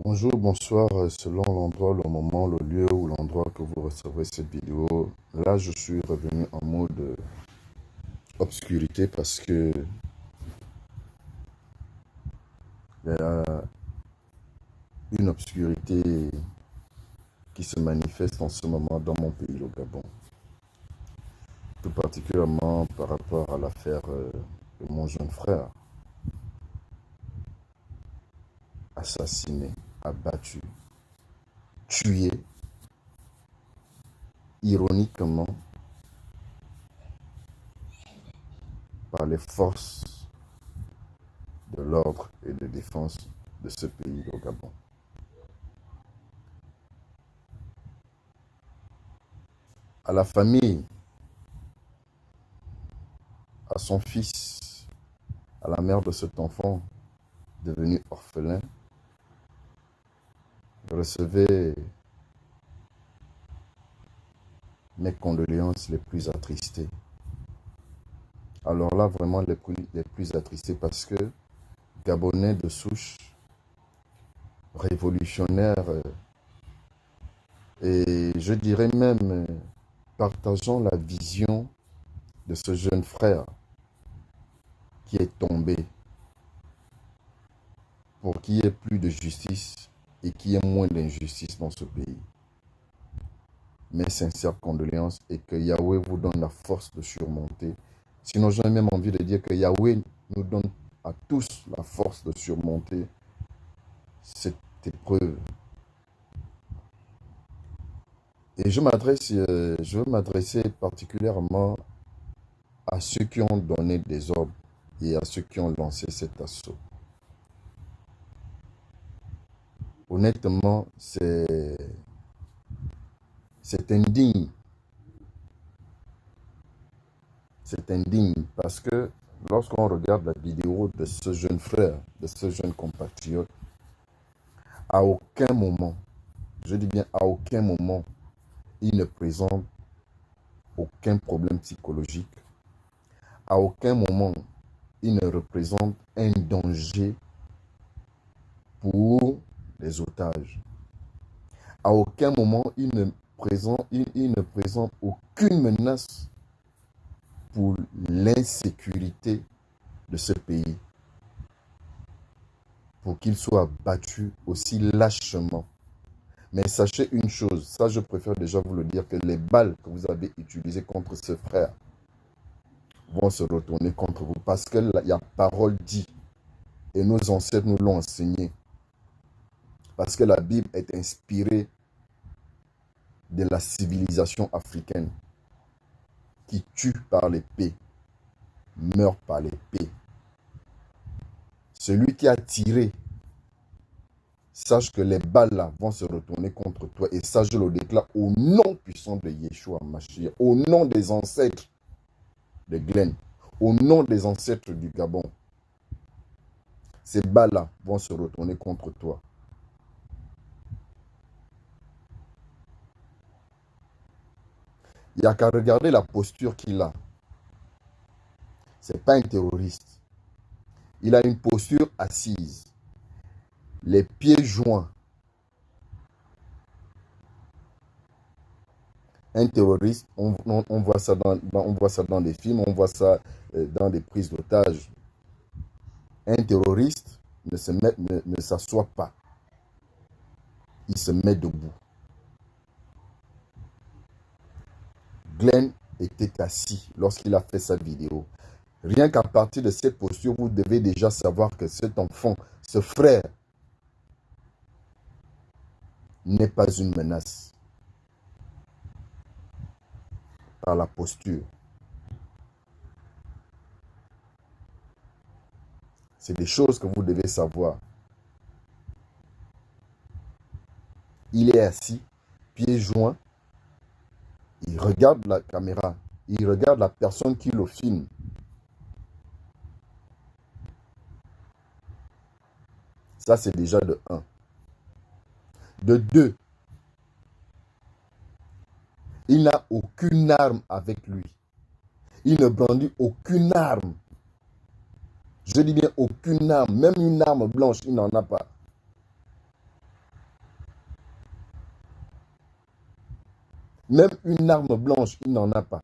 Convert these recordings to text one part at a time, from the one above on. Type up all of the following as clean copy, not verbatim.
Bonjour, bonsoir, selon l'endroit, le moment, le lieu ou l'endroit que vous recevrez cette vidéo. Là, je suis revenu en mode obscurité parce que il y a une obscurité qui se manifeste en ce moment dans mon pays, le Gabon. Tout particulièrement par rapport à l'affaire de mon jeune frère, assassiné, abattu, tué, ironiquement, par les forces de l'ordre et de défense de ce pays, le Gabon. À la famille, à son fils, à la mère de cet enfant devenu orphelin, je recevais mes condoléances les plus attristées. Alors là, vraiment les plus attristées parce que Gabonais de souche, révolutionnaire, et je dirais même partageant la vision de ce jeune frère qui est tombé pour qu'il y ait plus de justice et qu'il y ait moins d'injustice dans ce pays. Mes sincères condoléances et que Yahweh vous donne la force de surmonter. Sinon, j'ai même envie de dire que Yahweh nous donne à tous la force de surmonter cette épreuve. Et je veux m'adresser particulièrement à ceux qui ont donné des ordres et à ceux qui ont lancé cet assaut. Honnêtement, c'est indigne. C'est indigne parce que lorsqu'on regarde la vidéo de ce jeune frère, de ce jeune compatriote, à aucun moment, je dis bien à aucun moment, il ne présente aucun problème psychologique. À aucun moment, il ne représente un danger pour les otages. À aucun moment, il ne présente aucune menace pour l'insécurité de ce pays, pour qu'il soit battu aussi lâchement. Mais sachez une chose, ça je préfère déjà vous le dire, que les balles que vous avez utilisées contre ce frère vont se retourner contre vous. Parce que il y a parole dit, et nos ancêtres nous l'ont enseigné. Parce que la Bible est inspirée de la civilisation africaine qui tue par l'épée, meurt par l'épée. Celui qui a tiré, sache que les balles là vont se retourner contre toi. Et ça, je le déclare au nom puissant de Yeshua Mashiach, au nom des ancêtres de Glen, au nom des ancêtres du Gabon. Ces balles là vont se retourner contre toi. Il n'y a qu'à regarder la posture qu'il a. Ce n'est pas un terroriste. Il a une posture assise, les pieds joints. Un terroriste, on voit ça on voit ça dans des films, on voit ça dans des prises d'otages. Un terroriste ne s'assoit pas. Il se met debout. Glenn était assis lorsqu'il a fait sa vidéo. Rien qu'à partir de cette posture, vous devez déjà savoir que cet enfant, ce frère, n'est pas une menace par la posture. C'est des choses que vous devez savoir. Il est assis, pieds joints, il regarde la caméra, il regarde la personne qui le filme. Ça, c'est déjà de 1. De 2, il n'a aucune arme avec lui. Il ne brandit aucune arme. Je dis bien aucune arme, même une arme blanche, il n'en a pas. Même une arme blanche, il n'en a pas.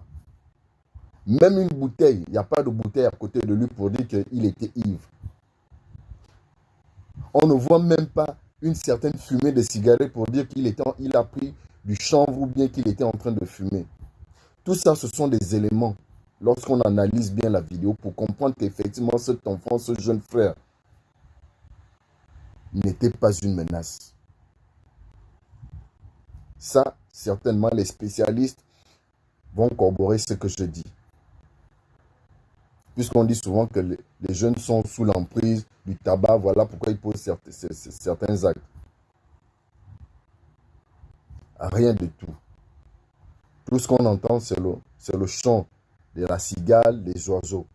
Même une bouteille, il n'y a pas de bouteille à côté de lui pour dire qu'il était ivre. On ne voit même pas une certaine fumée de cigarette pour dire qu'il a pris du chanvre ou bien qu'il était en train de fumer. Tout ça, ce sont des éléments, lorsqu'on analyse bien la vidéo, pour comprendre qu'effectivement, cet enfant, ce jeune frère, n'était pas une menace. Ça, certainement, les spécialistes vont corroborer ce que je dis. Puisqu'on dit souvent que les jeunes sont sous l'emprise du tabac, voilà pourquoi ils posent certains actes. Rien du tout. Tout ce qu'on entend, c'est le chant de la cigale, des oiseaux.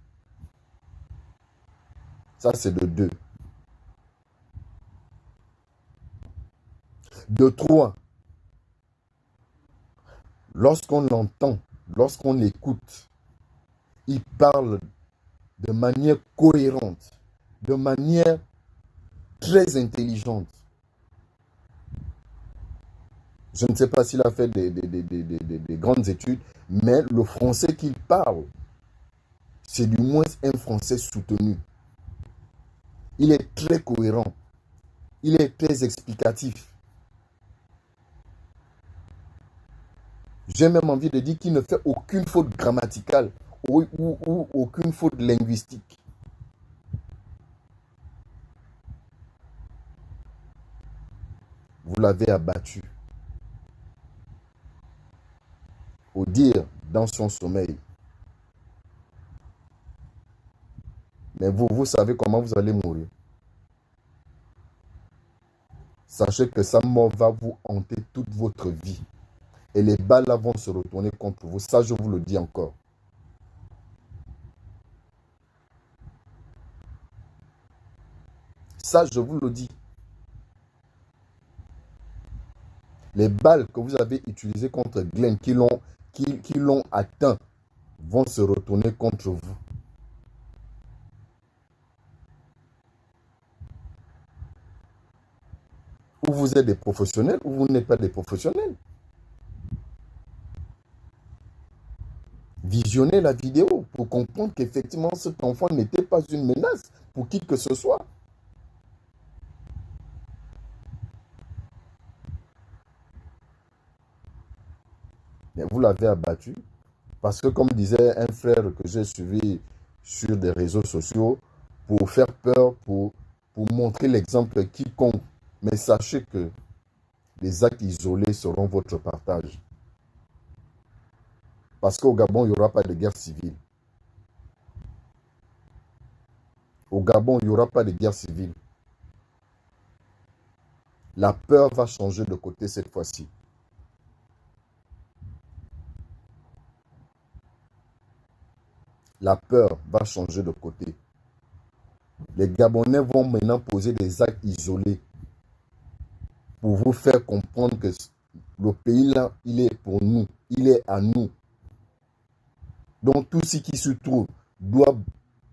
Ça, c'est de deux. De trois, lorsqu'on entend, lorsqu'on écoute, il parle de manière cohérente, de manière très intelligente. Je ne sais pas s'il a fait des grandes études, mais le français qu'il parle, c'est du moins un français soutenu. Il est très cohérent. Il est très explicatif. J'ai même envie de dire qu'il ne fait aucune faute grammaticale ou aucune faute linguistique. Vous l'avez abattu. Au dire dans son sommeil. Mais vous savez comment vous allez mourir. Sachez que sa mort va vous hanter toute votre vie. Et les balles là vont se retourner contre vous. Ça, je vous le dis encore. Ça, je vous le dis. Les balles que vous avez utilisées contre Glenn, qui l'ont atteint, vont se retourner contre vous. Ou vous êtes des professionnels, ou vous n'êtes pas des professionnels. Visionnez la vidéo pour comprendre qu'effectivement, cet enfant n'était pas une menace pour qui que ce soit. Mais vous l'avez abattu parce que, comme disait un frère que j'ai suivi sur des réseaux sociaux, pour faire peur, pour montrer l'exemple à quiconque. Mais sachez que les actes isolés seront votre partage. Parce qu'au Gabon, il n'y aura pas de guerre civile. Au Gabon, il n'y aura pas de guerre civile. La peur va changer de côté cette fois-ci. La peur va changer de côté. Les Gabonais vont maintenant poser des actes isolés pour vous faire comprendre que le pays là, il est pour nous, il est à nous. Donc tout ce qui se trouve doit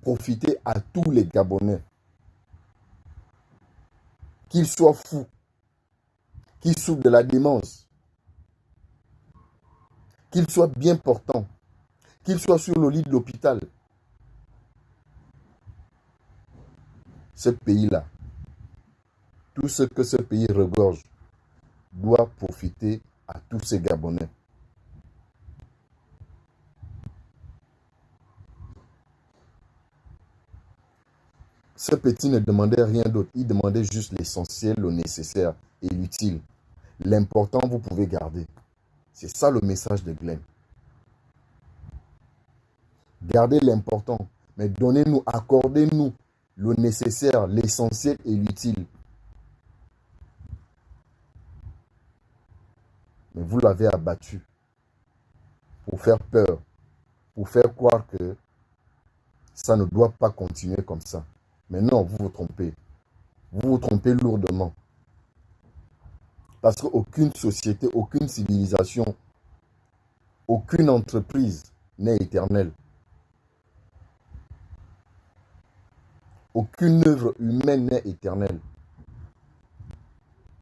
profiter à tous les Gabonais. Qu'ils soient fous, qu'ils souffrent de la démence, qu'ils soient bien portants, qu'ils soient sur le lit de l'hôpital. Ce pays-là, tout ce que ce pays regorge, doit profiter à tous ces Gabonais. Ce petit ne demandait rien d'autre. Il demandait juste l'essentiel, le nécessaire et l'utile. L'important, vous pouvez garder. C'est ça le message de Glenn. Gardez l'important, mais donnez-nous, accordez-nous le nécessaire, l'essentiel et l'utile. Mais vous l'avez abattu pour faire peur, pour faire croire que ça ne doit pas continuer comme ça. Mais non, vous vous trompez. Vous vous trompez lourdement. Parce qu'aucune société, aucune civilisation, aucune entreprise n'est éternelle. Aucune œuvre humaine n'est éternelle.